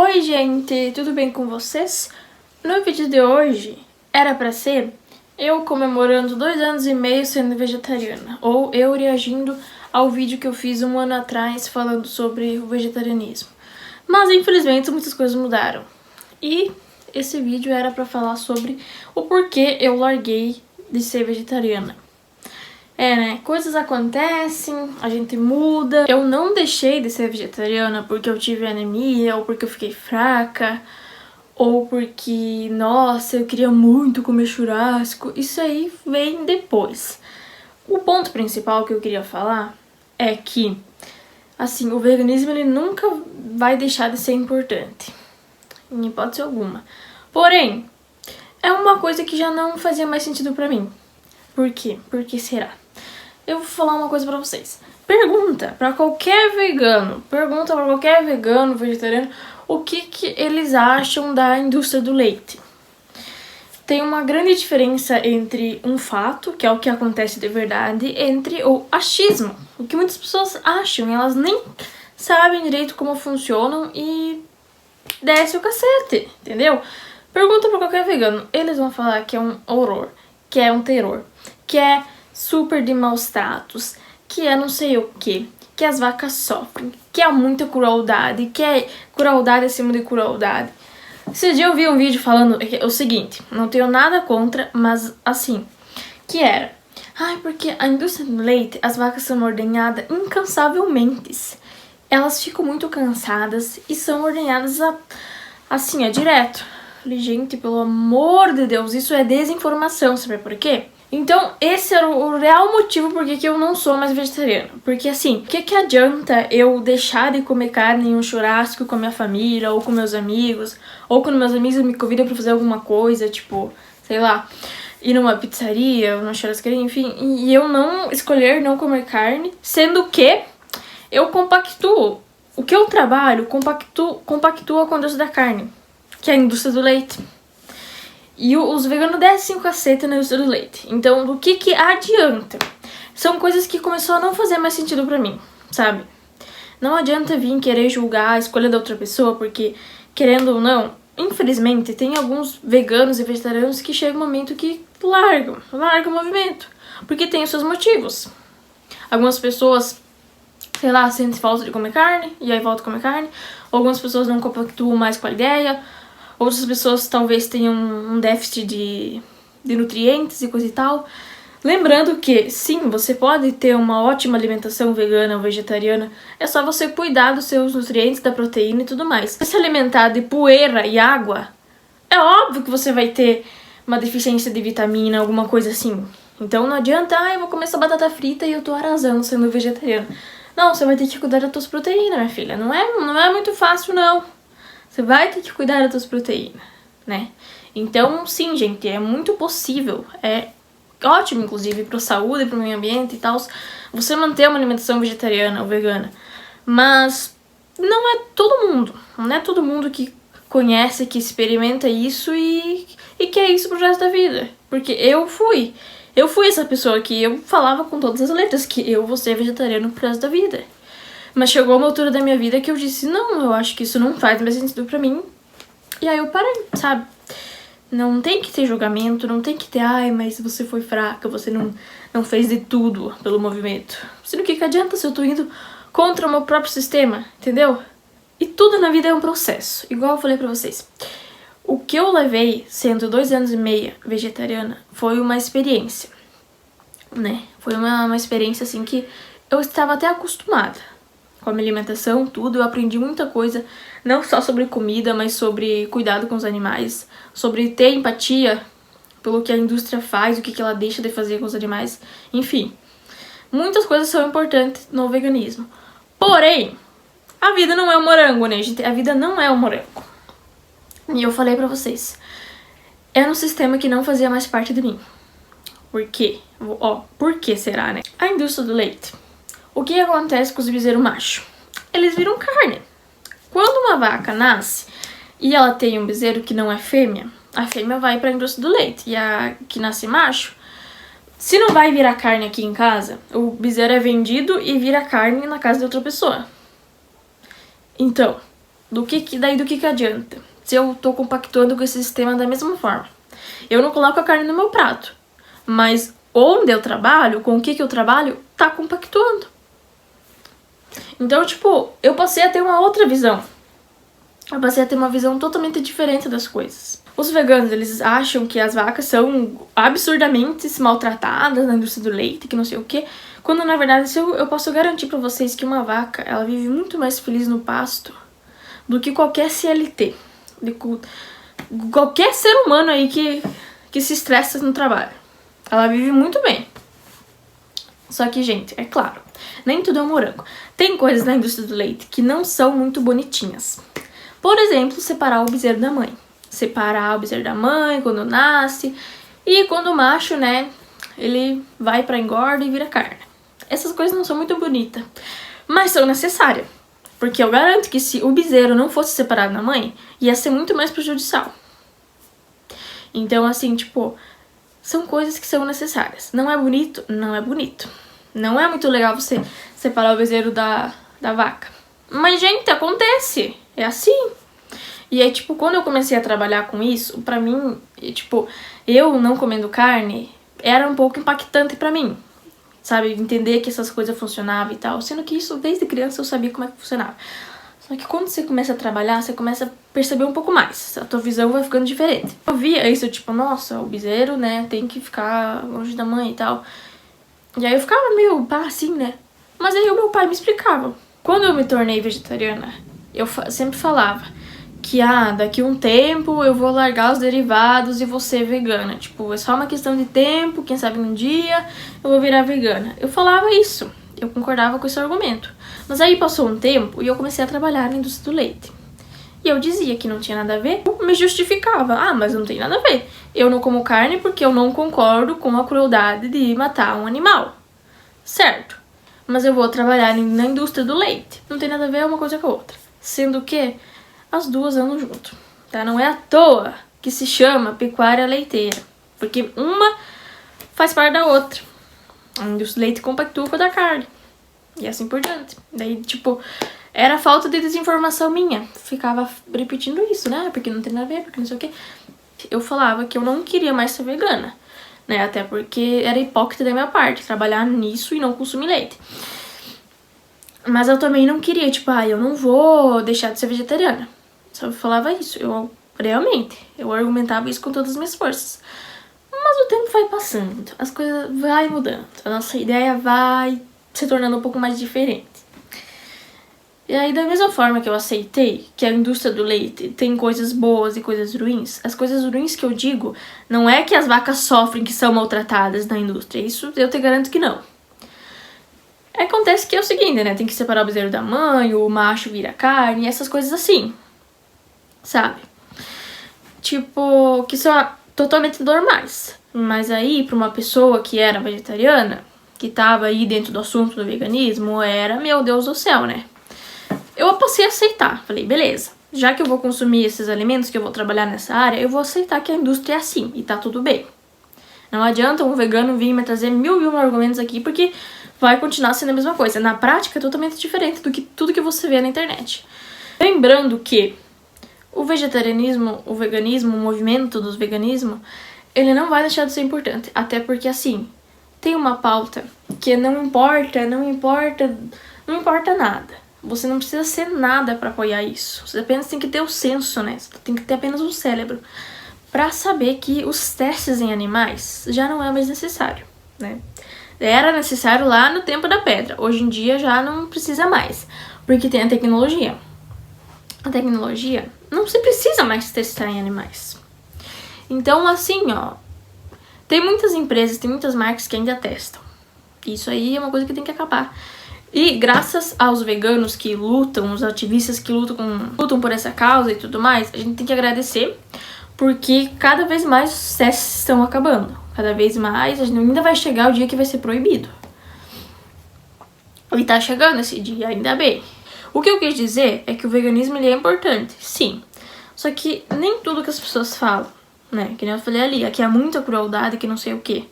Oi gente, tudo bem com vocês? No vídeo de hoje era pra ser eu comemorando 2 anos e meio sendo vegetariana, ou eu reagindo ao vídeo que eu fiz 1 ano atrás falando sobre o vegetarianismo. Mas infelizmente muitas coisas mudaram. E esse vídeo era pra falar sobre o porquê eu larguei de ser vegetariana. Né? Coisas acontecem, a gente muda. Eu não deixei de ser vegetariana porque eu tive anemia, ou porque eu fiquei fraca, ou porque, nossa, eu queria muito comer churrasco. Isso aí vem depois. O ponto principal que eu queria falar é que, assim, o veganismo ele nunca vai deixar de ser importante, em hipótese alguma. Porém, é uma coisa que já não fazia mais sentido pra mim. Por quê? Por que será? Eu vou falar uma coisa pra vocês. Pergunta pra qualquer vegano, vegetariano, o que eles acham da indústria do leite. Tem uma grande diferença entre um fato, que é o que acontece de verdade, entre o achismo. O que muitas pessoas acham, e elas nem sabem direito como funcionam e desce o cacete, entendeu? Pergunta pra qualquer vegano, eles vão falar que é um horror, que é um terror, que é super de maus tratos, que é não sei o que as vacas sofrem, que há muita crueldade, que é crueldade acima de crueldade. Esse dia eu vi um vídeo falando o seguinte, não tenho nada contra, mas assim, que era, porque a indústria do leite, as vacas são ordenhadas incansavelmente. Elas ficam muito cansadas e são ordenhadas assim, direto. Falei, gente, pelo amor de Deus, isso é desinformação, sabe por quê? Então, esse era o real motivo por que eu não sou mais vegetariana. Porque assim, o que adianta eu deixar de comer carne em um churrasco com a minha família, ou com meus amigos, ou quando meus amigos me convidam pra fazer alguma coisa, tipo, sei lá, ir numa pizzaria, ou numa churrascaria, enfim, e eu não escolher não comer carne, sendo que eu compactuo. O que eu trabalho compactua com a indústria da carne, que é a indústria do leite. E os veganos descem o cacete na indústria do leite. Então, do que adianta? São coisas que começou a não fazer mais sentido pra mim, sabe? Não adianta vir querer julgar a escolha da outra pessoa, porque, querendo ou não, infelizmente, tem alguns veganos e vegetarianos que chega um momento que largam o movimento. Porque tem os seus motivos. Algumas pessoas, sei lá, sentem falta de comer carne, e aí voltam a comer carne. Algumas pessoas não compactuam mais com a ideia. Outras pessoas talvez tenham um déficit de nutrientes e coisa e tal. Lembrando que, sim, você pode ter uma ótima alimentação vegana ou vegetariana. É só você cuidar dos seus nutrientes, da proteína e tudo mais. Se alimentar de poeira e água, é óbvio que você vai ter uma deficiência de vitamina, alguma coisa assim. Então não adianta, eu vou comer essa batata frita e eu tô arrasando sendo vegetariana. Não, você vai ter que cuidar das tuas proteínas, minha filha. Não é muito fácil, não. Você vai ter que cuidar das suas proteínas, né? Então, sim, gente, é muito possível, é ótimo, inclusive, para a saúde, para o meio ambiente e tal, você manter uma alimentação vegetariana ou vegana. Mas não é todo mundo que conhece, que experimenta isso e quer isso pro resto da vida. Porque eu fui essa pessoa que eu falava com todas as letras que eu vou ser vegetariano pro resto da vida. Mas chegou uma altura da minha vida que eu disse, não, eu acho que isso não faz mais sentido pra mim. E aí eu parei, sabe? Não tem que ter julgamento, não tem que ter, mas você foi fraca, você não fez de tudo pelo movimento. Sendo que adianta se eu tô indo contra o meu próprio sistema, entendeu? E tudo na vida é um processo, igual eu falei pra vocês. O que eu levei, sendo 2 anos e meio vegetariana, foi uma experiência, né? Foi uma experiência, assim, que eu estava até acostumada com a minha alimentação, tudo. Eu aprendi muita coisa, não só sobre comida, mas sobre cuidado com os animais, sobre ter empatia pelo que a indústria faz, o que ela deixa de fazer com os animais, enfim. Muitas coisas são importantes no veganismo. Porém, a vida não é um morango, né, gente? A vida não é um morango. E eu falei pra vocês, era um sistema que não fazia mais parte de mim. Por quê? Por que será, né? A indústria do leite. O que acontece com os bezerros machos? Eles viram carne. Quando uma vaca nasce e ela tem um bezerro que não é fêmea, a fêmea vai para a indústria do leite. E a que nasce macho, se não vai virar carne aqui em casa, o bezerro é vendido e vira carne na casa de outra pessoa. Então, Daí do que adianta? Se eu tô compactuando com esse sistema da mesma forma. Eu não coloco a carne no meu prato, mas onde eu trabalho, com o que eu trabalho, tá compactuando. Então, tipo, eu passei a ter uma outra visão. Eu passei a ter uma visão totalmente diferente das coisas. Os veganos, eles acham que as vacas são absurdamente maltratadas na indústria do leite, que não sei o quê. Quando, na verdade, eu posso garantir pra vocês que uma vaca, ela vive muito mais feliz no pasto do que qualquer CLT. Qualquer ser humano aí que se estressa no trabalho. Ela vive muito bem. Só que, gente, é claro, nem tudo é um morango. Tem coisas na indústria do leite que não são muito bonitinhas. Por exemplo, separar o bezerro da mãe. Separar o bezerro da mãe quando nasce. E quando o macho, né, ele vai pra engorda e vira carne. Essas coisas não são muito bonitas, mas são necessárias. Porque eu garanto que se o bezerro não fosse separado da mãe, ia ser muito mais prejudicial. Então, assim, tipo, são coisas que são necessárias. Não é bonito? Não é bonito. Não é muito legal você separar o bezerro da vaca. Mas, gente, acontece. É assim. E aí, tipo, quando eu comecei a trabalhar com isso, pra mim, tipo, eu não comendo carne era um pouco impactante pra mim. Sabe? Entender que essas coisas funcionavam e tal. Sendo que isso, desde criança, eu sabia como é que funcionava. Só que quando você começa a trabalhar, você começa a perceber um pouco mais. A tua visão vai ficando diferente. Eu via isso, tipo, nossa, o bezerro, né, tem que ficar longe da mãe e tal. E aí eu ficava meio pá, assim, né? Mas aí o meu pai me explicava. Quando eu me tornei vegetariana, eu sempre falava que, daqui a um tempo eu vou largar os derivados e vou ser vegana. Tipo, é só uma questão de tempo, quem sabe um dia eu vou virar vegana. Eu falava isso, eu concordava com esse argumento. Mas aí passou um tempo e eu comecei a trabalhar na indústria do leite. E eu dizia que não tinha nada a ver, eu me justificava. Mas não tem nada a ver. Eu não como carne porque eu não concordo com a crueldade de matar um animal. Certo. Mas eu vou trabalhar na indústria do leite. Não tem nada a ver uma coisa com a outra. Sendo que as duas andam junto, tá? Não é à toa que se chama pecuária leiteira, porque uma faz parte da outra. A indústria do leite compactua com a da carne, e assim por diante. Daí, tipo, era falta de desinformação minha. Ficava repetindo isso, né? Porque não tem nada a ver, porque não sei o quê. Eu falava que eu não queria mais ser vegana, né? Até porque era hipócrita da minha parte, trabalhar nisso e não consumir leite. Mas eu também não queria, tipo, eu não vou deixar de ser vegetariana. Só falava isso, eu argumentava isso com todas as minhas forças. Mas o tempo vai passando, as coisas vai mudando, a nossa ideia vai se tornando um pouco mais diferente. E aí, da mesma forma que eu aceitei que a indústria do leite tem coisas boas e coisas ruins, as coisas ruins que eu digo não é que as vacas sofrem, que são maltratadas na indústria, isso eu te garanto que não. Acontece que é o seguinte, né, tem que separar o bezerro da mãe, o macho vira carne, essas coisas assim. Sabe? Tipo, que são totalmente normais. Mas aí, pra uma pessoa que era vegetariana, que tava aí dentro do assunto do veganismo, era, meu Deus do céu, né? Eu passei a aceitar. Falei, beleza, já que eu vou consumir esses alimentos, que eu vou trabalhar nessa área, eu vou aceitar que a indústria é assim, e tá tudo bem. Não adianta um vegano vir me trazer mil argumentos aqui, porque vai continuar sendo a mesma coisa. Na prática, é totalmente diferente do que tudo que você vê na internet. Lembrando que o vegetarianismo, o veganismo, o movimento dos veganismos, ele não vai deixar de ser importante. Até porque, assim, tem uma pauta que não importa nada. Você não precisa ser nada pra apoiar isso. Você apenas tem que ter o senso, né? Você tem que ter apenas um cérebro pra saber que os testes em animais já não é mais necessário, né? Era necessário lá no tempo da pedra. Hoje em dia já não precisa mais, porque tem a tecnologia. A tecnologia não se precisa mais testar em animais. Então, assim, tem muitas empresas, tem muitas marcas que ainda testam. Isso aí é uma coisa que tem que acabar. E graças aos veganos que lutam, os ativistas que lutam por essa causa e tudo mais, a gente tem que agradecer, porque cada vez mais os testes estão acabando. Cada vez mais, a gente ainda vai chegar o dia que vai ser proibido. E tá chegando esse dia, ainda bem. O que eu quis dizer é que o veganismo ele é importante, sim. Só que nem tudo que as pessoas falam, né? Que nem eu falei ali, aqui há muita crueldade, que não sei o quê.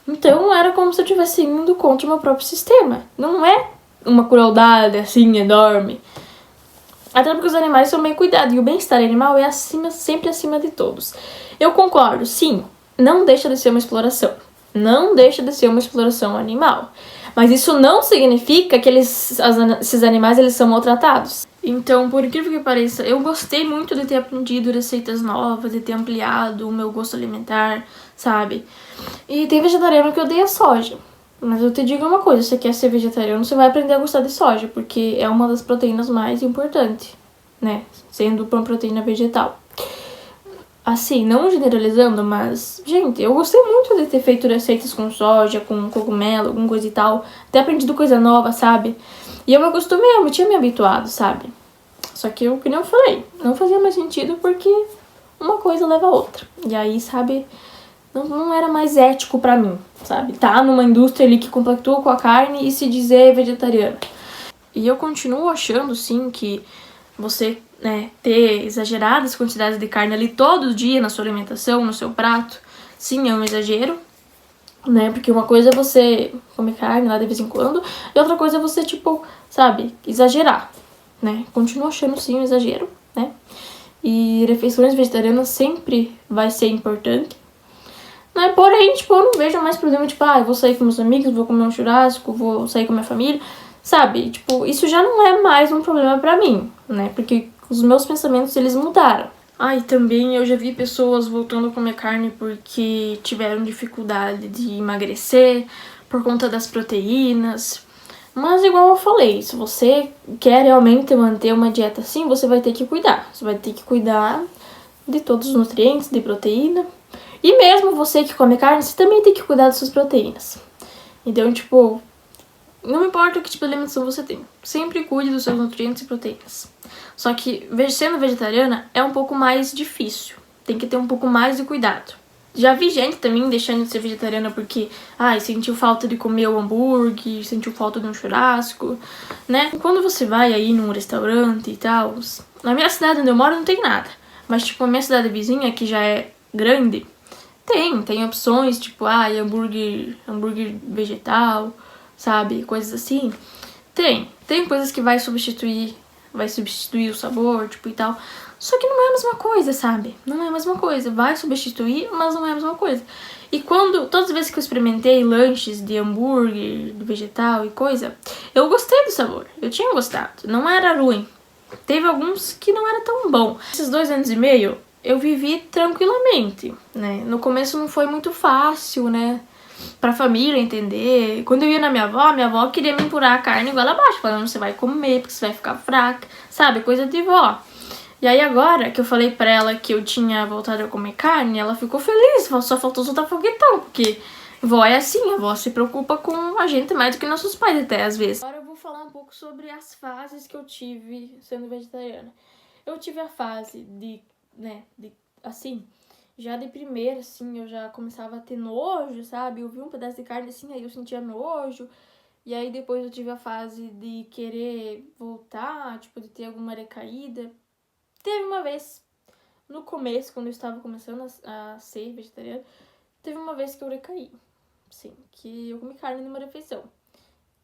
Então era como se eu estivesse indo contra o meu próprio sistema. Não é uma crueldade assim enorme. Até porque os animais são bem cuidados, e o bem-estar animal é sempre acima de todos. Eu concordo, sim, não deixa de ser uma exploração. Não deixa de ser uma exploração animal. Mas isso não significa que esses animais eles são maltratados. Então, por incrível que pareça, eu gostei muito de ter aprendido receitas novas, de ter ampliado o meu gosto alimentar, sabe? E tem vegetariano que odeia soja. Mas eu te digo uma coisa, se você quer ser vegetariano, você vai aprender a gostar de soja, porque é uma das proteínas mais importantes, né? Sendo uma proteína vegetal. Assim, não generalizando, mas, gente, eu gostei muito de ter feito receitas com soja, com cogumelo, alguma coisa e tal. Ter aprendido coisa nova, sabe? E eu me acostumei, eu tinha me habituado, sabe? Só que eu, como eu falei, não fazia mais sentido porque uma coisa leva a outra. E aí, sabe, não era mais ético pra mim, sabe? Tá numa indústria ali que compactua com a carne e se dizer vegetariana. E eu continuo achando, sim, que você, né, ter exageradas quantidades de carne ali todo dia na sua alimentação, no seu prato, sim, é um exagero, né? Porque uma coisa é você comer carne lá de vez em quando, e outra coisa é você, tipo, sabe, exagerar, né? Continuo achando, sim, um exagero, né? E refeições vegetarianas sempre vai ser importante, né? Porém, tipo, eu não vejo mais problema, tipo, eu vou sair com meus amigos, vou comer um churrasco, vou sair com minha família, sabe? Tipo, isso já não é mais um problema pra mim, né? Porque os meus pensamentos, eles mudaram. E também eu já vi pessoas voltando a comer carne porque tiveram dificuldade de emagrecer por conta das proteínas. Mas igual eu falei, se você quer realmente manter uma dieta assim, você vai ter que cuidar. Você vai ter que cuidar de todos os nutrientes, de proteína. E mesmo você que come carne, você também tem que cuidar das suas proteínas. Então, tipo, não importa que tipo de alimentação você tem, sempre cuide dos seus nutrientes e proteínas. Só que sendo vegetariana é um pouco mais difícil, tem que ter um pouco mais de cuidado. Já vi gente também deixando de ser vegetariana porque, sentiu falta de comer o hambúrguer, sentiu falta de um churrasco, né? Quando você vai aí num restaurante e tal, na minha cidade onde eu moro não tem nada, mas tipo a minha cidade vizinha, que já é grande, tem opções, tipo, hambúrguer vegetal, sabe? Coisas assim. Tem coisas que vai substituir o sabor, tipo, e tal. Só que não é a mesma coisa, sabe? Não é a mesma coisa. Vai substituir, mas não é a mesma coisa. E todas as vezes que eu experimentei lanches de hambúrguer, de vegetal e coisa, eu gostei do sabor. Eu tinha gostado. Não era ruim. Teve alguns que não era tão bom. Esses 2 anos e meio, eu vivi tranquilamente, né? No começo não foi muito fácil, né? Pra família entender. Quando eu ia na minha avó queria me empurrar a carne igual abaixo, falando você vai comer, porque você vai ficar fraca, sabe? Coisa de vó. E aí agora que eu falei pra ela que eu tinha voltado a comer carne, ela ficou feliz, só faltou soltar foguetão, porque vó é assim, a vó se preocupa com a gente mais do que nossos pais até, às vezes. Agora eu vou falar um pouco sobre as fases que eu tive sendo vegetariana. Eu tive a fase já de primeira, assim, eu já começava a ter nojo, sabe? Eu vi um pedaço de carne, assim, aí eu sentia nojo. E aí depois eu tive a fase de querer voltar, tipo, de ter alguma recaída. Teve uma vez, no começo, quando eu estava começando a ser vegetariana, teve uma vez que eu recaí. Sim, que eu comi carne numa refeição.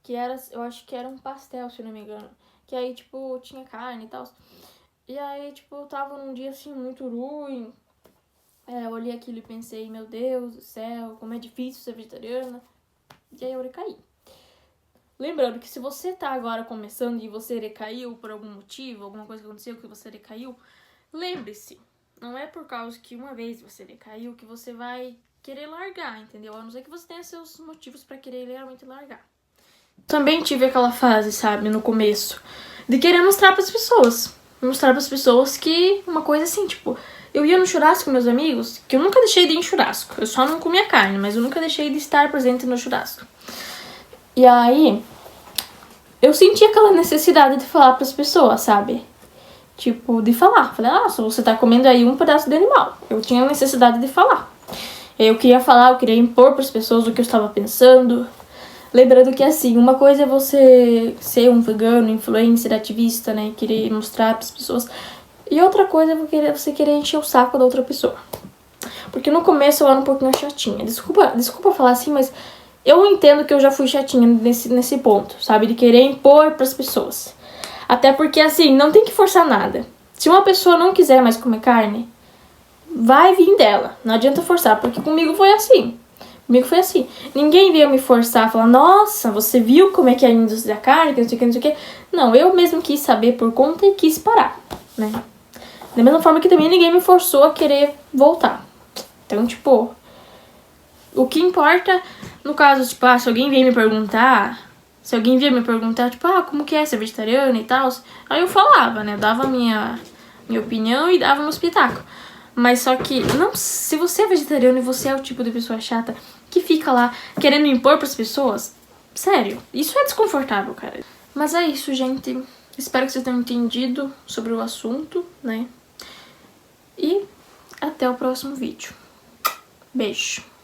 Que era, eu acho que era um pastel, se eu não me engano. Que aí, tipo, tinha carne e tal. E aí, tipo, eu tava num dia, assim, muito ruim. Eu olhei aquilo e pensei, meu Deus do céu, como é difícil ser vegetariana. E aí eu recaí. Lembrando que se você tá agora começando e você recaiu por algum motivo, alguma coisa que aconteceu que você recaiu, lembre-se, não é por causa que uma vez você recaiu que você vai querer largar, entendeu? A não ser que você tenha seus motivos pra querer realmente largar. Também tive aquela fase, sabe, no começo, de querer mostrar pras pessoas. Mostrar pras pessoas que uma coisa assim, tipo, eu ia no churrasco com meus amigos, que eu nunca deixei de ir em churrasco. Eu só não comia carne, mas eu nunca deixei de estar presente no churrasco. E aí, eu senti aquela necessidade de falar pras pessoas, sabe? Tipo, de falar. Falei, se você tá comendo aí um pedaço de animal. Eu tinha a necessidade de falar. Eu queria falar, eu queria impor pras pessoas o que eu estava pensando. Lembrando que, assim, uma coisa é você ser um vegano, influencer, ativista, né? Querer mostrar pras pessoas. E outra coisa é você querer encher o saco da outra pessoa. Porque no começo eu era um pouquinho chatinha. Desculpa falar assim, mas eu entendo que eu já fui chatinha nesse ponto, sabe? De querer impor pras pessoas. Até porque, assim, não tem que forçar nada. Se uma pessoa não quiser mais comer carne, vai vir dela. Não adianta forçar, porque comigo foi assim. Comigo foi assim. Ninguém veio me forçar, falar, nossa, você viu como é que é a indústria da carne, que não sei o que, não sei o que. Não, eu mesmo quis saber por conta e quis parar, né? Da mesma forma que também ninguém me forçou a querer voltar. Então, tipo, o que importa, no caso, tipo, se alguém vier me perguntar, tipo, como que é ser vegetariana e tal, aí eu falava, né? Dava minha opinião e dava meu espetáculo. Mas só que, não, se você é vegetariano e você é o tipo de pessoa chata que fica lá querendo impor pras pessoas, sério, isso é desconfortável, cara. Mas é isso, gente. Espero que vocês tenham entendido sobre o assunto, né? E até o próximo vídeo. Beijo.